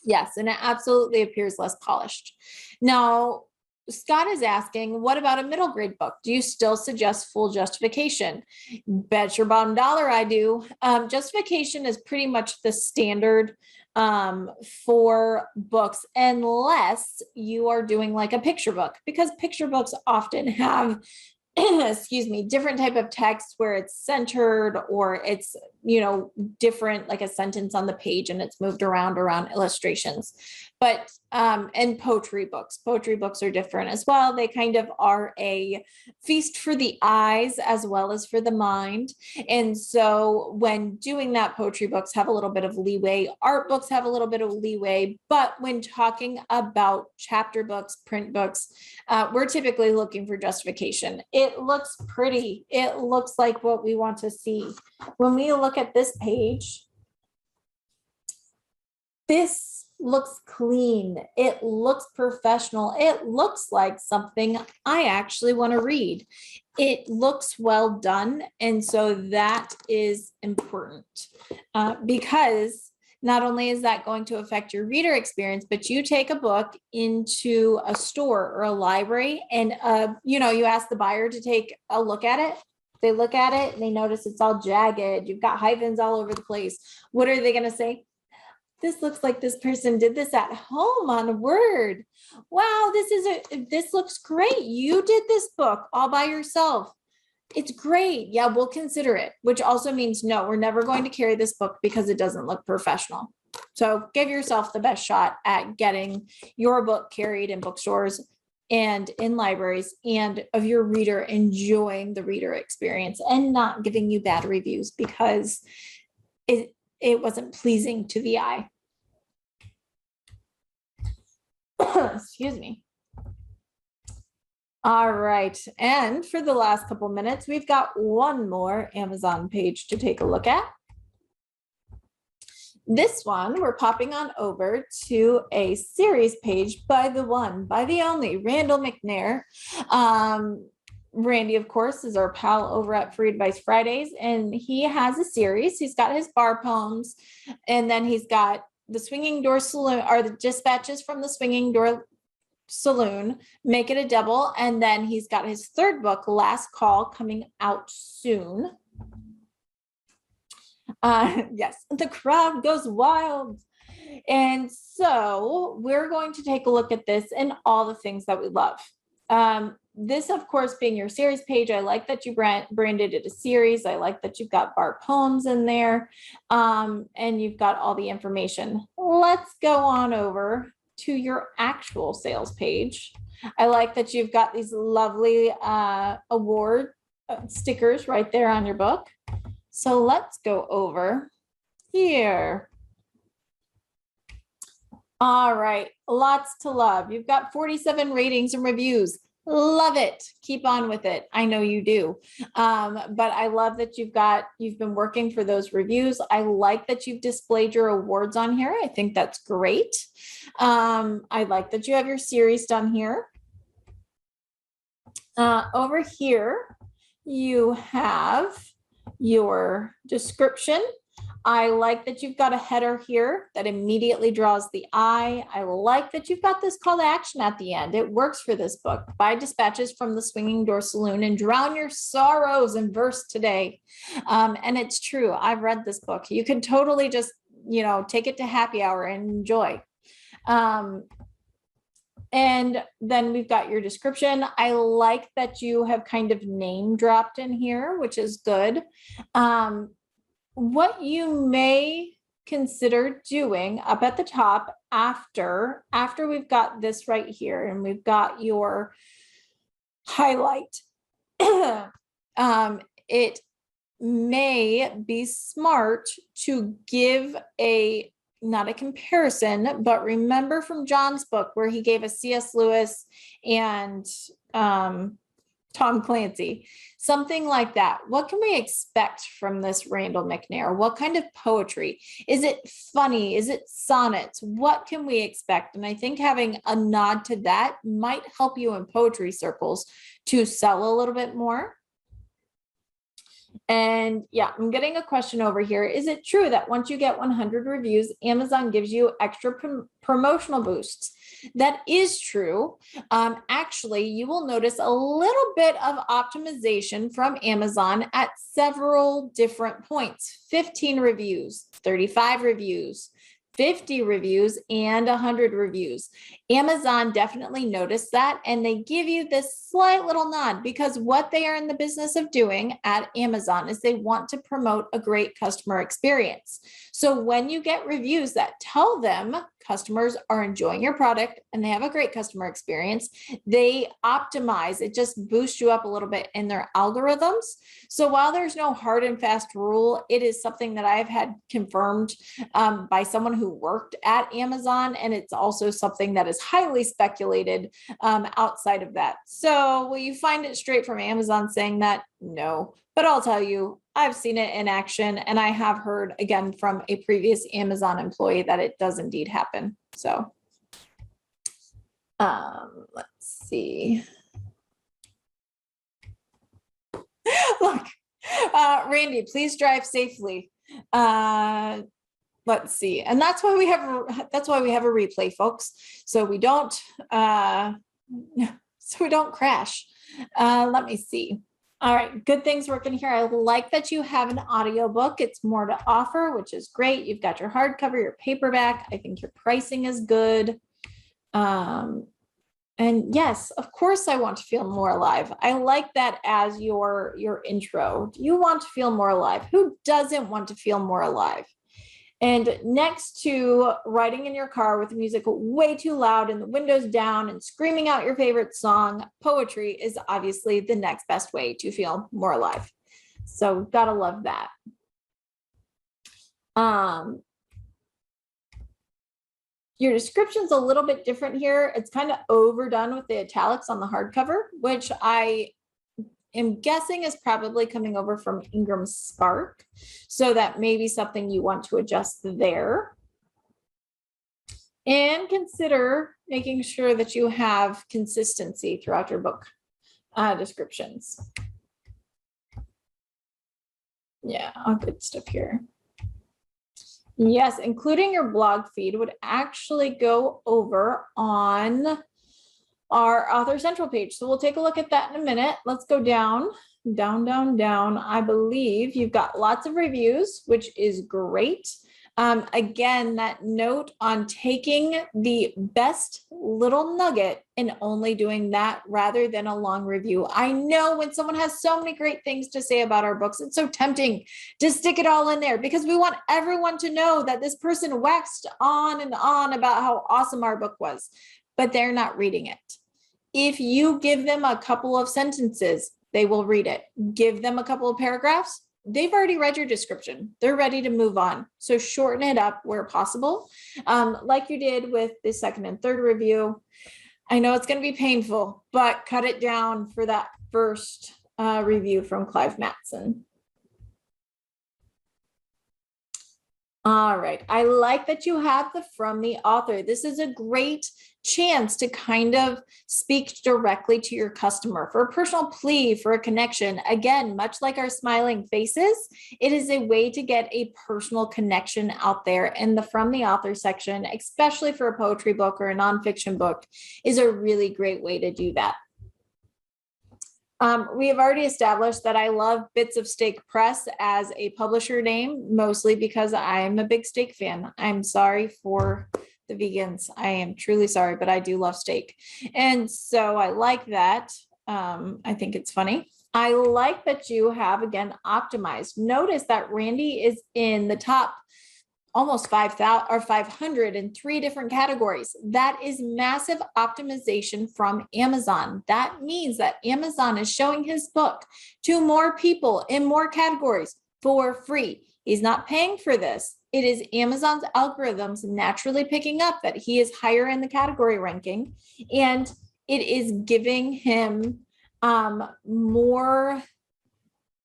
Yes, and it absolutely appears less polished. Now, Scott is asking, what about a middle grade book? Do you still suggest full justification? Bet your bottom dollar I do. Justification is pretty much the standard for books, unless you are doing like a picture book, because picture books often have excuse me, different type of text where it's centered or it's, different, like a sentence on the page and it's moved around illustrations. But, and poetry books are different as well. They kind of are a feast for the eyes as well as for the mind. And so when doing that, poetry books have a little bit of leeway. Art books have a little bit of leeway. But when talking about chapter books, print books, we're typically looking for justification. It looks pretty. It looks like what we want to see. When we look at this page, this looks clean. It looks professional. It looks like something I actually want to read. It looks well done. And so that is important because not only is that going to affect your reader experience, but you take a book into a store or a library and, you ask the buyer to take a look at it. They look at it and they notice it's all jagged. You've got hyphens all over the place. What are they going to say? This looks like this person did this at home on Word. Wow, this looks great. You did this book all by yourself. It's great. Yeah, we'll consider it, which also means no, we're never going to carry this book because it doesn't look professional. So give yourself the best shot at getting your book carried in bookstores and in libraries, and of your reader enjoying the reader experience and not giving you bad reviews because it wasn't pleasing to the eye. Excuse me. All right. And for the last couple minutes, we've got one more Amazon page to take a look at. This one, we're popping on over to a series page by the one, by the only, Randall McNair. Randy, of course, is our pal over at Free Advice Fridays, and he has a series. He's got his bar poems, and then he's got the Swinging Door Saloon, or the Dispatches from the Swinging Door Saloon, Make It a Double, and then he's got his third book, Last Call, coming out soon. Yes, the crowd goes wild. And so we're going to take a look at this and all the things that we love. This, of course, being your series page, I like that you branded it a series. I like that you've got bar poems in there, and you've got all the information. Let's go on over to your actual sales page. I like that you've got these lovely award stickers right there on your book. So let's go over here. All right, lots to love. You've got 47 ratings and reviews. Love it. Keep on with it. I know you do. But I love that you've been working for those reviews. I like that you've displayed your awards on here. I think that's great. I like that you have your series done here. Over here, you have your description. I like that you've got a header here that immediately draws the eye. I like that you've got this call to action at the end. It works for this book. Buy Dispatches from the Swinging Door Saloon and drown your sorrows in verse today. And it's true. I've read this book. You can totally just, take it to happy hour and enjoy. And then we've got your description. I like that you have kind of name dropped in here, which is good. What you may consider doing up at the top after we've got this right here and we've got your highlight, it may be smart to give not a comparison, but remember from John's book where he gave us C.S. Lewis and Tom Clancy, something like that. What can we expect from this Randall McNair? What kind of poetry? Is it funny? Is it sonnets? What can we expect? And I think having a nod to that might help you in poetry circles to sell a little bit more. And yeah, I'm getting a question over here. Is it true that once you get 100 reviews, Amazon gives you extra promotional boosts? That is true. Actually, you will notice a little bit of optimization from Amazon at several different points. 15 reviews, 35 reviews, 50 reviews, and 100 reviews. Amazon definitely noticed that, and they give you this slight little nod because what they are in the business of doing at Amazon is they want to promote a great customer experience. So when you get reviews that tell them customers are enjoying your product and they have a great customer experience, they optimize. It just boosts you up a little bit in their algorithms. So while there's no hard and fast rule, it is something that I've had confirmed by someone who worked at Amazon, and it's also something that is highly speculated outside of that. So will you find it straight from Amazon saying that? No, but I'll tell you, I've seen it in action, and I have heard again from a previous Amazon employee that it does indeed happen. So let's see. Look, Randy, please drive safely. Let's see. And that's why we have a replay, folks. So we don't crash. Let me see. All right, good things working here. I like that you have an audiobook. It's more to offer, which is great. You've got your hardcover, your paperback. I think your pricing is good. And yes, of course, I want to feel more alive. I like that as your intro. You want to feel more alive. Who doesn't want to feel more alive? And next to riding in your car with the music way too loud and the windows down and screaming out your favorite song, poetry is obviously the next best way to feel more alive. So gotta love that. Your description's a little bit different here. It's kind of overdone with the italics on the hardcover, which I am guessing is probably coming over from Ingram Spark. So that may be something you want to adjust there. And consider making sure that you have consistency throughout your book descriptions. Yeah, all good stuff here. Yes, including your blog feed would actually go over on our Author Central page. So we'll take a look at that in a minute. Let's go down, down, down, down. I believe you've got lots of reviews, which is great. Again, that note on taking the best little nugget and only doing that rather than a long review. I know when someone has so many great things to say about our books, it's so tempting to stick it all in there because we want everyone to know that this person waxed on and on about how awesome our book was, but they're not reading it. If you give them a couple of sentences, they will read it. Give them a couple of paragraphs, they've already read your description. They're ready to move on. So shorten it up where possible, like you did with the second and third review. I know it's going to be painful, but cut it down for that first review from Clive Matson. All right. I like that you have the from the author. This is a great chance to kind of speak directly to your customer for a personal plea, for a connection. Again, much like our smiling faces, it is a way to get a personal connection out there. And the from the author section, especially for a poetry book or a nonfiction book, is a really great way to do that. We have already established that I love Bits of Steak Press as a publisher name, mostly because I'm a big steak fan. I'm sorry for the vegans. I am truly sorry, but I do love steak. And so I like that. I think it's funny. I like that you have, again, optimized. Notice that Randy is in the top almost 5,000 or 500 in 3 different categories. That is massive optimization from Amazon. That means that Amazon is showing his book to more people in more categories for free. He's not paying for this. It is Amazon's algorithms naturally picking up that he is higher in the category ranking, and it is giving him more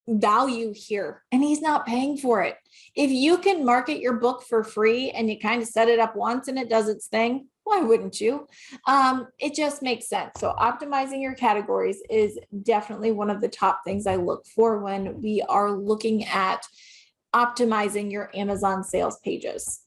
value here, and he's not paying for it. If you can market your book for free and you kind of set it up once and it does its thing, why wouldn't you? It just makes sense. So optimizing your categories is definitely one of the top things I look for when we are looking at optimizing your Amazon sales pages.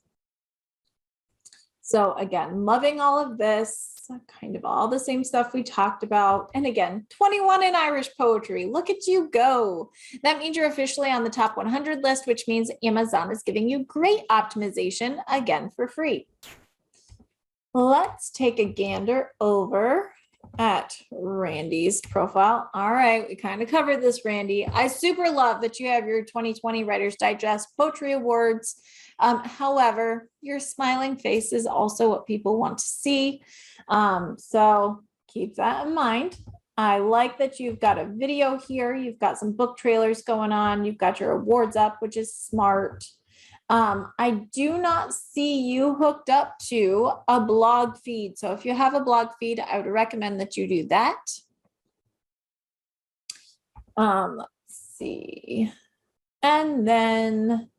So again, loving all of this, kind of all the same stuff we talked about. And again, 21 in Irish poetry. Look at you go. That means you're officially on the top 100 list, which means Amazon is giving you great optimization, again, for free. Let's take a gander over at Randy's profile. All right, we kind of covered this, Randy. I super love that you have your 2020 Writer's Digest Poetry Awards. However, your smiling face is also what people want to see. So keep that in mind. I like that you've got a video here. You've got some book trailers going on. You've got your awards up, which is smart. I do not see you hooked up to a blog feed. So if you have a blog feed, I would recommend that you do that. Let's see. And then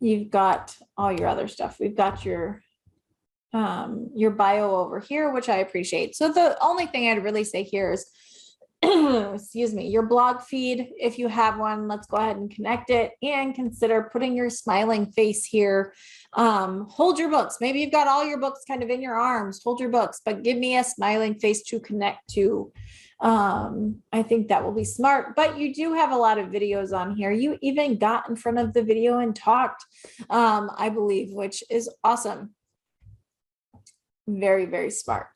you've got all your other stuff. We've got your your bio over here, which I appreciate. So the only thing I'd really say here is, excuse me, your blog feed. If you have one, let's go ahead and connect it and consider putting your smiling face here. Hold your books. Maybe you've got all your books kind of in your arms, hold your books, but give me a smiling face to connect to. I think that will be smart, but you do have a lot of videos on here. You even got in front of the video and talked, I believe, which is awesome. Very, very smart.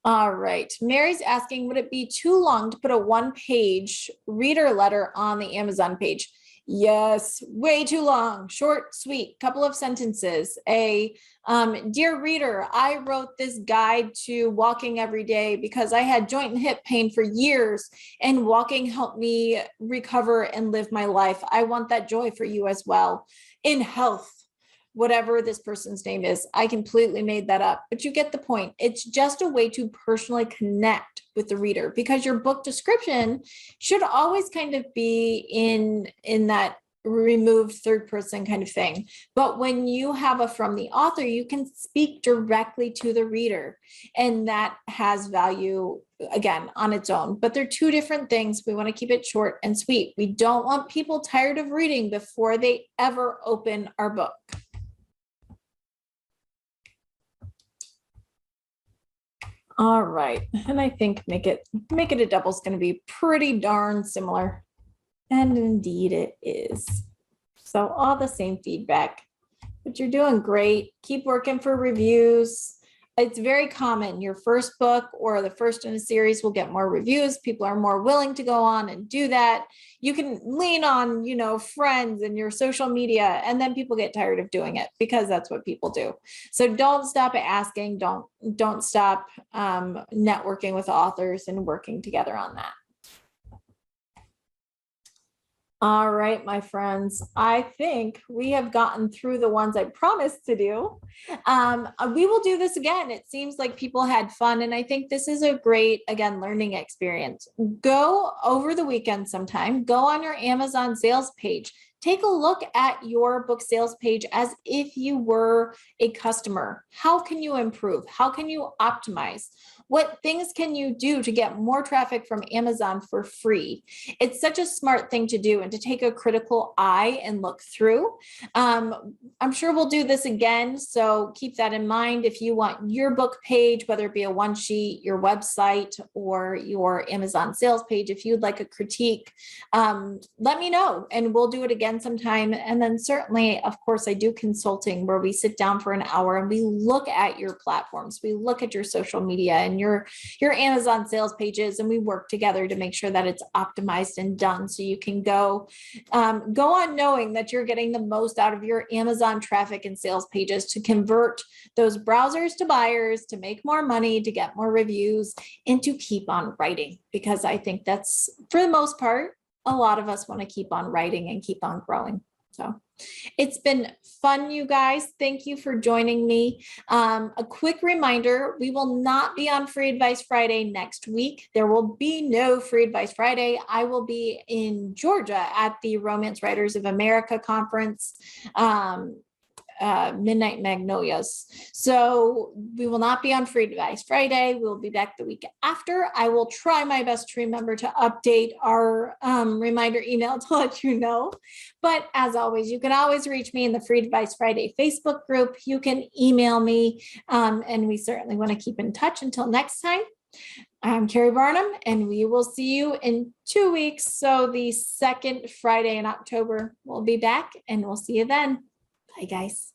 All right. Mary's asking, would it be too long to put a one-page reader letter on the Amazon page? Yes, way too long. Short, sweet, couple of sentences. Dear reader, I wrote this guide to walking every day because I had joint and hip pain for years, and walking helped me recover and live my life. I want that joy for you as well. In health, whatever this person's name is. I completely made that up, but you get the point. It's just a way to personally connect with the reader, because your book description should always kind of be in that removed third person kind of thing. But when you have a from the author, you can speak directly to the reader, and that has value again on its own. But they're two different things. We want to keep it short and sweet. We don't want people tired of reading before they ever open our book. All right, and I think make it a double is going to be pretty darn similar. And indeed it is. So all the same feedback, but you're doing great. Keep working for reviews. It's very common. Your first book or the first in a series will get more reviews. People are more willing to go on and do that. You can lean on, friends and your social media, and then people get tired of doing it because that's what people do. So don't stop asking. Don't stop networking with authors and working together on that. All right, my friends, I think we have gotten through the ones I promised to do. We will do this again. It seems like people had fun, and I think this is a great, again, learning experience. Go over the weekend sometime, go on your Amazon sales page. Take a look at your book sales page as if you were a customer. How can you improve? How can you optimize? What things can you do to get more traffic from Amazon for free? It's such a smart thing to do and to take a critical eye and look through. I'm sure we'll do this again, so keep that in mind. If you want your book page, whether it be a one sheet, your website, or your Amazon sales page, if you'd like a critique, let me know and we'll do it again sometime. And then certainly, of course, I do consulting where we sit down for an hour and we look at your platforms, we look at your social media and your Amazon sales pages, and we work together to make sure that it's optimized and done so you can go on knowing that you're getting the most out of your Amazon traffic and sales pages to convert those browsers to buyers, to make more money, to get more reviews, and to keep on writing, because I think that's, for the most part, a lot of us want to keep on writing and keep on growing. So it's been fun, you guys. Thank you for joining me. A quick reminder, we will not be on Free Advice Friday next week. There will be no Free Advice Friday. I will be in Georgia at the Romance Writers of America conference. Midnight Magnolias. So we will not be on Free Advice Friday. We'll be back the week after. I will try my best to remember to update our reminder email to let you know. But as always, you can always reach me in the Free Advice Friday Facebook group. You can email me, and we certainly want to keep in touch. Until next time, I'm Keri Barnum, and we will see you in 2 weeks. So the second Friday in October, we'll be back, and we'll see you then. Bye, guys.